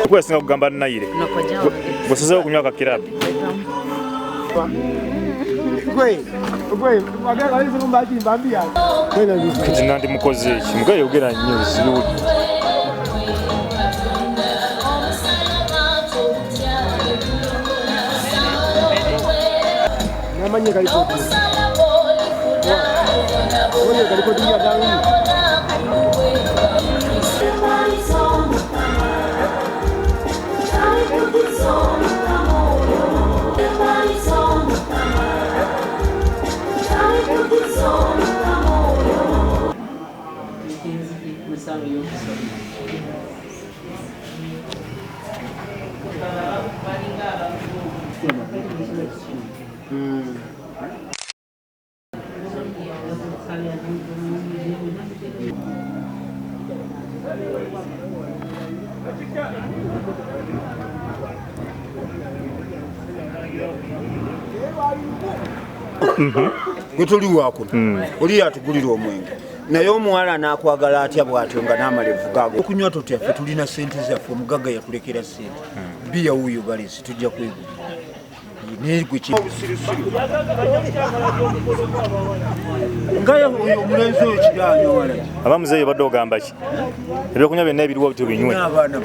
Kwesinga kugamba Naire gwesozeewo okunywa akakirabu kati nandi mukoze eki mugayogera nnyo ziruudde namanye kalikoti Gwetuliwako oli atugulira omwenge naye omuwala n'akwagala atya bw'atyo nga n'amalevu gaago okunywa tutya ffe tulina ssente zaffe omugagga yatulekera ssente biya wuuyo balesi tujja kwegulira ngaye oyo omulenzi oyo kiranyo wala abamuzeeyo badde ogamba ki ebyokunywa byonna ebiriwo tubinywe abaana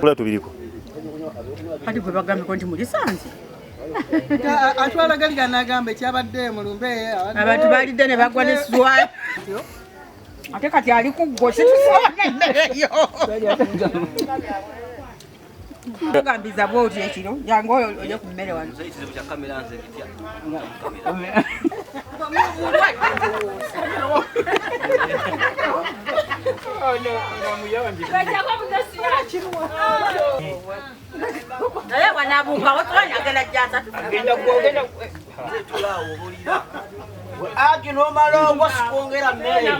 kula tubiriko kati gwe bagambye nti mulisanze atwala gali ganagamba ekyabadde mu lumbe abantu balidde ne bagwa n'eswa ate kati ali ku ggo situsobola emmereyo tugambiza bwoti ekiro jangu oyo oje ku mmere wano naye wanabuuka wotulanya agenda jasa agenda tulawo bulira aji n'omalongo sikwongera mmere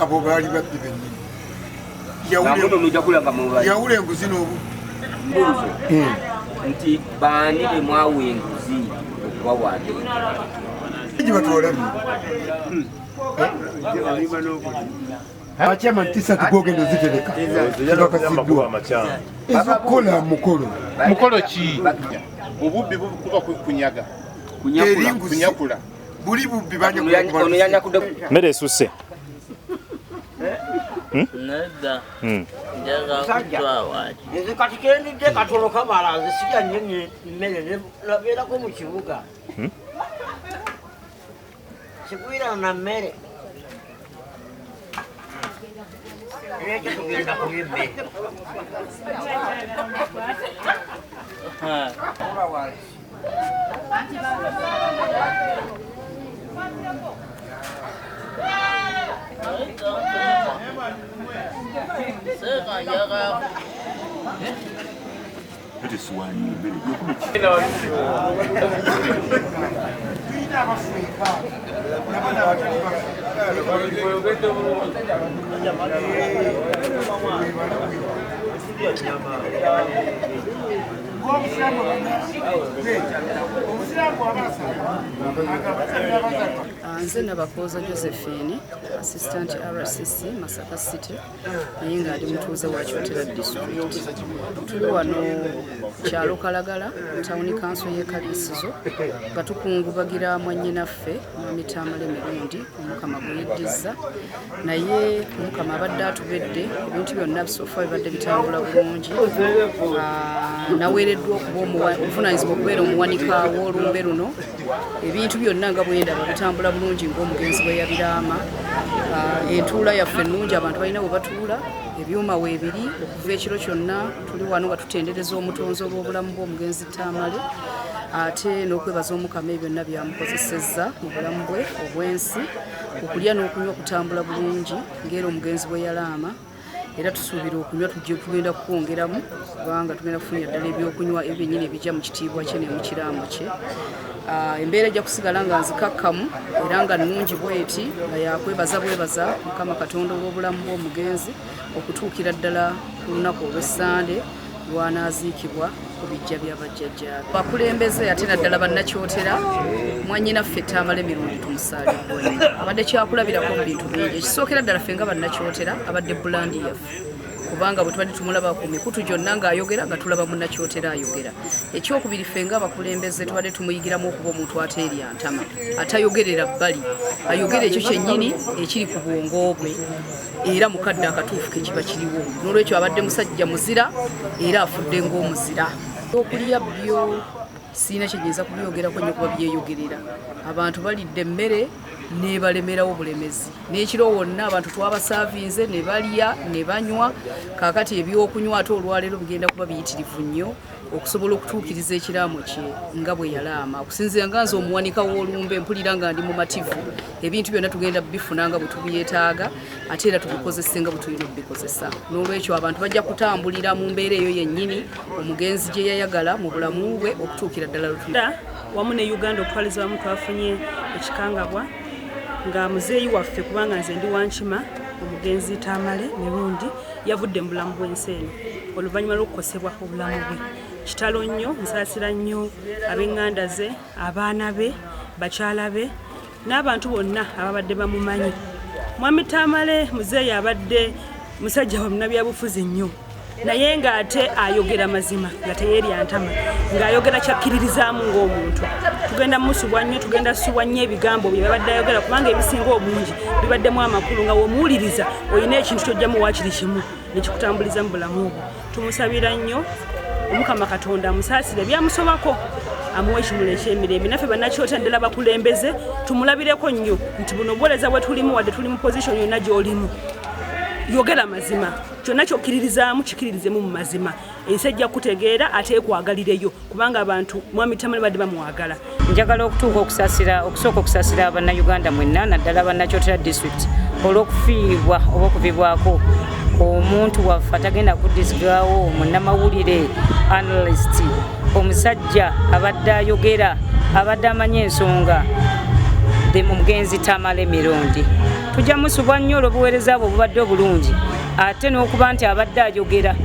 abo baali babbi bennyini yawula enguzi n'obu nti baani be mwawa enguzi okubawandiika gibatwalamu akyama ntisatu gwogenda ozitereka kibakasiddwa ezokukola mukolo ki obubbi bukuba kunyaga kunyakula buli bubbi mmere esusse nedda njaga kutwawaaki nze kati kendidde katono kamala nze sijja nnyo mmere nabeerako mu kibuga Sigwira na mmere. Reka tugenda kubimbe. Nze Nabakooza Josephine, Assistant RCC, Masaka City, naye nga ali mutuuze wa Kyotera District. Tuli wano kyalo Kalagala, Town Council y'e Kaliisizo, nga tukungubagira mwannyinaffe Mwami Tamale Mirundi, Omukama gwe yeddiza, naye Omukama abadde atubedde, ebintu byonna bisoofa bibadde bitambula bulungi. Naweereddwa okuba obuvunaanyizibwa okubeera omuwanika w'olumbe luno, ebintu byonna nga bwendaba bitambula bulungi ng'omugenzi bwe yabiraama. Entuula yaffe ennungi, abantu balina bwe batuula, ebyuma weebiri okuva ekiro kyonna. Tuli wano nga tutendereza omutonzi olw'obulamu bw'omugenzi Tamale, ate n'okwebaza Omukama ebyo byonna byamukozesezza mu bulamu bwe obw'ensi, okulya n'okunywa okutambula bulungi ng'era omugenzi bwe yalaama. Era tusuubira okunywa tugenda kukwongeramu kubanga tugenda kufunira ddala ebyokunywa ebyennyini ebijja mu kitiibwa kye ne mu kiraamo kye. Embeera ejja kusigala nga nzikakkamu era nga nnungi bweti, nga yakwebaza bwebaza Mukama Katonda olw'obulamu bw'omugenzi okutuukira ddala ku lunaku olw'Essande lwanaaziikibwa ku bijja bya bajjajjaabe. Bakulembeze ate naddala bannakyotera, mwannyinaffe Tamale Mirundi tumusaaliddwa. Abadde kyakulabirako mu bintu bingi. Ekisookera ddala ffe nga bannakyotera abadde bulandi yaffe, kubanga bwe tubadde tumulaba ku mikutu gyonna ng'ayogera nga tulaba munnakyotera ayogera. Ekyokubiri ffe nga abakulembeze tubadde tumuyigiramu okuba omuntu ateerya ntama, atayogerera bbali, ayogera ekyo kyennyini ekiri ku bwongo bwe era mukadde akatuufu ke kiba kiriwo. N'olwekyo abadde musajja muzira era afudde ng'omuzira. Okulya byo siina kyenyinza kubyogerako nnyo kuba byeyogerera. Abantu balidde emmere nebalemerawo bulemezi, n'ekiro wonna abantu twabasaavinze ne balya ne banywa. Kaakati ebyokunywa ate olwaleero bigenda kuba biyitirivu nnyo okusobola okutuukiriza ekiraamo kye nga bwe yalaama. Okusinziira nga nze omuwanika w'olumbe mpulira nga ndi mumativu, ebintu byonna tugenda bifuna nga bwe tubyetaaga ate era tubikozese nga bwe tulina okubikozesa. N'olwekyo abantu bajja kutambulira mu mbeera eyo yennyini omugenzi gye yayagala mu bulamu bwe okutuukira ddala wamu ne Uganda okutwaliza wamu twafunye ekikangabwa nga muzeeyi waffe, kubanga nze ndi Wankima, omugenzi Tamale Mirundi yavudde mu bulamu bw'ensi eno oluvannyuma lw'okukosebwa obulamu bwe. Kitalo nnyo, nsaasira nnyo ab'eŋŋanda ze, abaana be, bakyala be n'abantu bonna ababadde bamumanyi. Mwami Tamale muzeeyi abadde musajja wa munnabyabufuzi nnyo, naye ng'ate ayogera mazima nga teyeerya ntama, ng'ayogera kyakkiririzaamu ng'omuntu. Tugenda musubwa nnyo, tugenda subwa nnyo ebigambo bye babadde ayogera, kubanga ebisinga obungi bibaddemu amakulu nga w'omuwuliriza olina ekintu ky'ojjamu waakiri kimu nekikutambuliza mu bulamu bwo. Tumusabira nnyo Omukama Katonda amusaasire byamusobako, amuwa ekimuli eky'emirembe. Naffe bannakyotera ddala bakulembeze tumulabireko nnyo nti buno obuweereza bwe tulimu, wadde tuli mu position yonna gy'olimu, yogera mazima, kyonna kyokkiririzaamu kikiririzemu mu mazima. Ensi ejja kutegeera ate ekwagalireyo, kubanga abantu Mwami Tamale badde bamwagala. Njagala okusooka okusaasira Bannayuganda mwenna, naddala Bannakyotera District olw'okufiibwa oba okuvibwako omuntu waffe atagenda kuddizibwawo, munnamawulire, analyst, omusajja abadde ayogera, abadde amanya ensonga, omugenzi Tamale Mirundi. Tujja musubwa nnyo olw'obuweereza bwe obubadde obulungi, ate n'okuba nti abadde ayogera,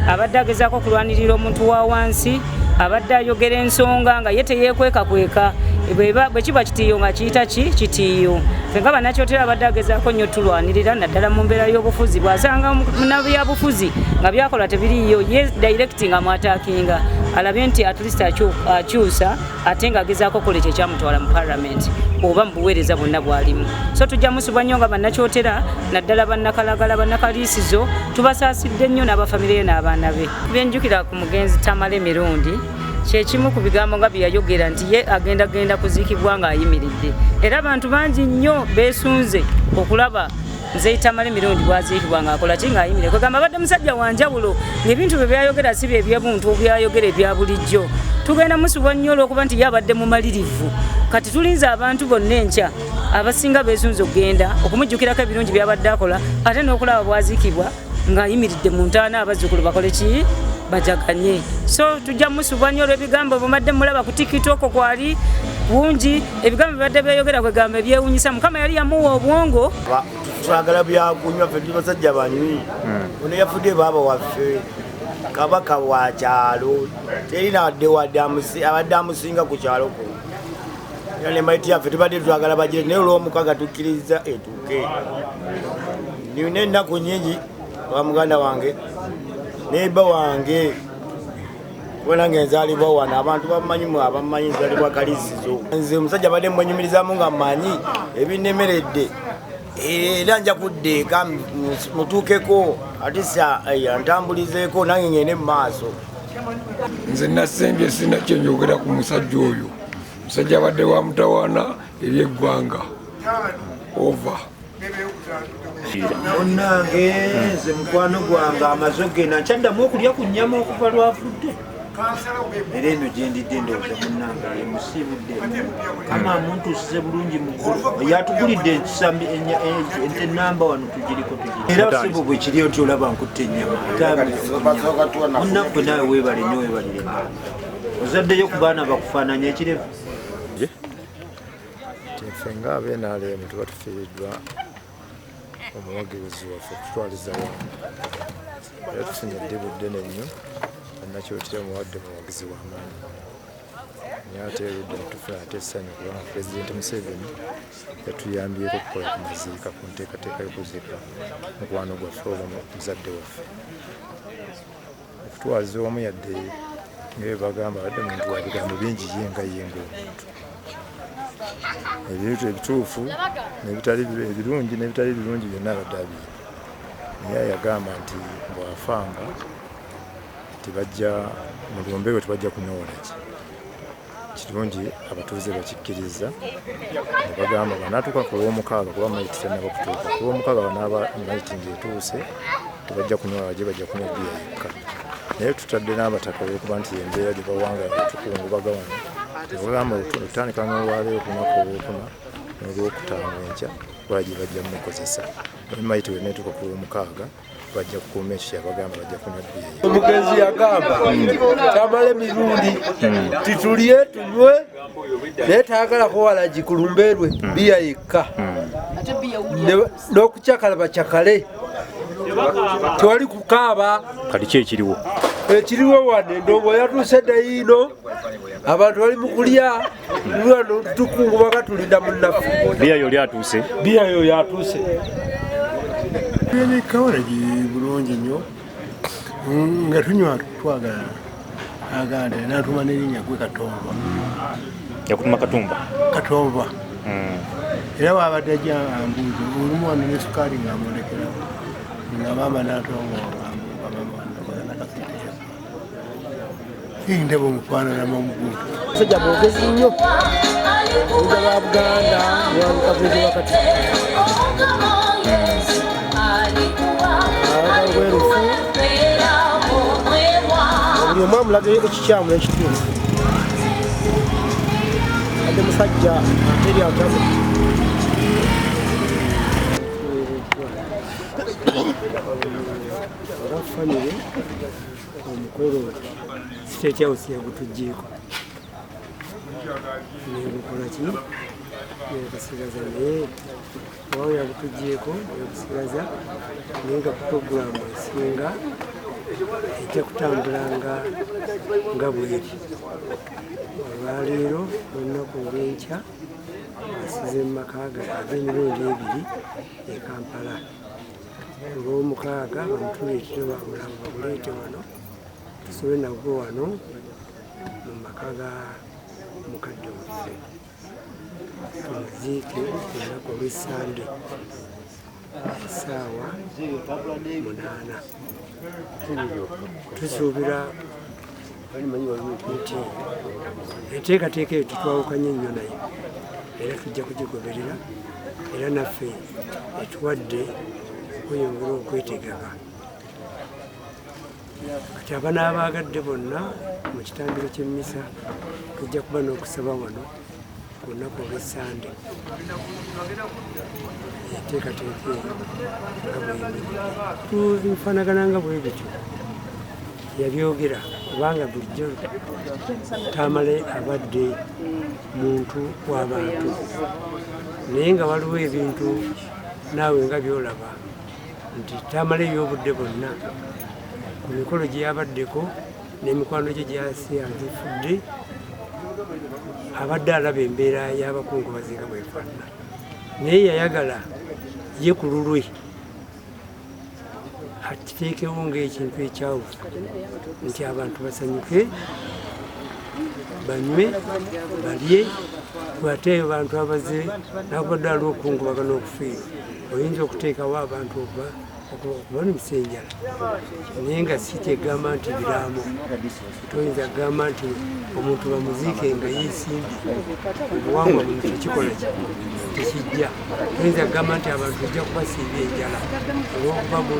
abadde agezaako okulwanirira omuntu wa wansi, abadde ayogera ensonga nga ye teyeekwekakweka. Bwe kiba kitiiyo nga kiyita kitiiyo. Ffe nga Bannakyotera abadde agezaako nnyo tulwanirira, naddala mu mbeera y'obufuzi. Bw'asanga munnabyabufuzi nga byakola tebiriiyo, ye direct nga mwataakinga, alabye nti at least akyusa ate ng'agezaako okukola ekyo ekyamutwala mu Parliament oba mu buweereza bwonna bw'alimu. So tujja musubwa nnyo nga Bannakyotera, naddala Bannakalagala, Bannakaliisizo, tubasaasidde nnyo n'abafamire n'abaana be. Byenjukira ku mugenzi Tamale Mirundi kyekimu ku bigambo nga bye yayogera nti ye agenda kuziikibwa ng'ayimiridde. Era abantu bangi nnyo beesunze okulaba Muzeeyi Tamale mirundi bwaziikibwa ng'akola ki ng'ayimiridde. Kwegamba abadde musajja wa njawulo ng'ebintu bye byayogera si bye byebuntu byayogera ebya bulijjo. Tugenda musubwa nnyo olw'okuba nti ye abadde mumalirivu. Kati tulinze abantu bonna enkya abasinga beesunze okugenda okumujjukirako ebirungi byabadde akola ate n'okulaba bwaziikibwa ng'ayimiridde mu ntaana abazzukulu bakole ki bajaganye. So tujja musubwa nnyo olw'ebigambo bumadde mulaba ku TikTok kwali bungi ebigambo bibadde byayogera kwegamba ebyewunyisa. Mukama yali yamuwa obwongo. Twagala byakunywa ffe tuli basajja banywi. Ono yafudde baaba waffe kabaka wa kyalo terina abadde amusinga ku kyalo ko. Era ne maiti yaffe tubadde twagala bagire naye olw'omukaga tukkiriza etuuke. Nina ennaku nnyingi wa muganda wange neiba wange kubona ngenzaalibwa wano abantu abamanyi nzaalibwa kalisizo. Nze omusajja badde mwenyumirizamu nga mmanyi ebinemeredde era nja kuddeeka mutuukeko atisa antambulizeeko nange ngende mu maaso. Nze nasembye sina kyenjogera ku musajja oyo. Musajja abadde wa mutawaana eby'eggwanga ova. Onnange nze mukwano gwange amazoge nakyaddamu okulya ku nnyama okuva lwafudde. Era eno gyendidde ndowooza munnange emusibudde kama muntuusize bulungi mukulu yatugulidde ente namba wano tugiriko era sibo bwe kiri oti olaba nkutte ennyama munnaffe naawe weebale nnyo weebalire ozaddeyo ku baana bakufaananya ekirevu. Ffe nga ab'NRM tuba tufiiriddwa omuwagizi waffe okutwaliza wamu. Era tufunye eddibu ddene nnyo Nakyotera muwadde muwagizi w'amaanyi. Naye ate erudde netufuna ate essanyu kubanga Pulezidenti Museveni yatuyambyeko okukola ku maziika ku nteekateeka y'okuziika mukwano gwaffe oba muzadde waffe. Okutwaliza wamu yadde ng'ebyo bagamba abadde muntu wa bigambo bingi yenga omuntu. Ebintu ebituufu n'ebitali ebirungi n'ebitali birungi byonna abadde abiri. Naye yagamba nti bw'afanga tibajja mu lumbe lwe tibajja kunyola ki. Kirungi abatuuze bakikkiriza ne bagamba banaatuuka ku lw'omukaaga kuba mayiti tennaba kutuuka. Ku lw'omukaaga banaaba mayiti ng'etuuse tebajja kunyola bajje bajja kunywa bbiya yekka. Naye tutadde n'abataka olw'okuba nti embeera gye bawanga tukungubaga wano. Tebagamba otandika n'olwaleero ku lunaku olwokuna n'olwokutaano enkya kuba gye bajja mukozesa. Naye mayiti we neetuuka ku lw'omukaaga bajja kukuuma ekyo kyabagamba bajja kunywa bbiya. Omugenzi yagamba Tamale mirundi titulye tunywe naye taagalako walagi ku lumbeerwe bbiya yekka n'okucakala bacakale tewali kukaaba. Kati ki ekiriwo? Ekiriwo wane ndongo yatuuse dayino abantu bali mu kulya lwano tukungubaga tulinda munnaffe. Bbiya yo lyatuuse? Bbiya yo yatuuse. Kawalagi bulungi nnyo nga tunywa twagala aganda natuma n'erinnya gwe Katomba. Yakutuma Katumba? Katomba. Era wabadde ajja ambuuza olumu wano ne sukaali ng'amulekerawo nga maama n'atongoa ndaba omufaananamu omugundu. Musajja mwogezi nnyo buga ba Buganda wabukabuzi wakati bwerufu buli omu amulaga ekikyamu n'ekituufu. Adde musajja ateri atamu olwa famire omukolo State House yagutugyeko negukola ki yagusigaza naye owawe yagutugyeko yagusigaza naye nga puroguramu esinga ejja kutambulanga nga bweri. Olwaleero olunaku olw'enkya asize mu makaaga ag'emirundi ebiri e Kampala. Olw'omukaaga bamutuleetera bamulamu bamuleete wano tusobe nagwo wano mu maka ga mukadde waffe tumuziike ku lunaku olw'Essande essaawa 8. Tusuubira balimanyi waliwo nti enteekateeka eyo tetwawukanye nnyo nayo era tujja kugigoberera era naffe etuwadde okweyongera okwetegeka kati abanaabagadde bonna mu kitambiro ky'emmisa tujja kuba n'okusaba wano ku lunaku olw'essande enteekateeka eyo nga bweyimiridde tubifaanagana nga bwe bityo yabyogera kubanga bulijjo Tamale abadde muntu w'abantu naye nga waliwo ebintu naawe nga byolaba nti Tamale y'obudde bonna ku mikolo gye yabaddeko n'emikwano gye gyasi agifudde abadde alaba embeera y'abakungubazi nga bwefaanana naye yayagala ye ku lulwe akiteekewo ng'ekintu ekyawufu nti abantu basanyuke banywe balye ate abantu abaze nakubadde aliwo okukungubaga n'okufiirwa oyinza okuteekawo abantu okubalimisa enjala naye nga si kyegamba nti biraamo toyinza kugamba nti omuntu bamuziike nga yeesimbye obuwangwa buno tekikola tekijja toyinza kugamba nti abantu ojja kubasiibya enjala olwokuba gundi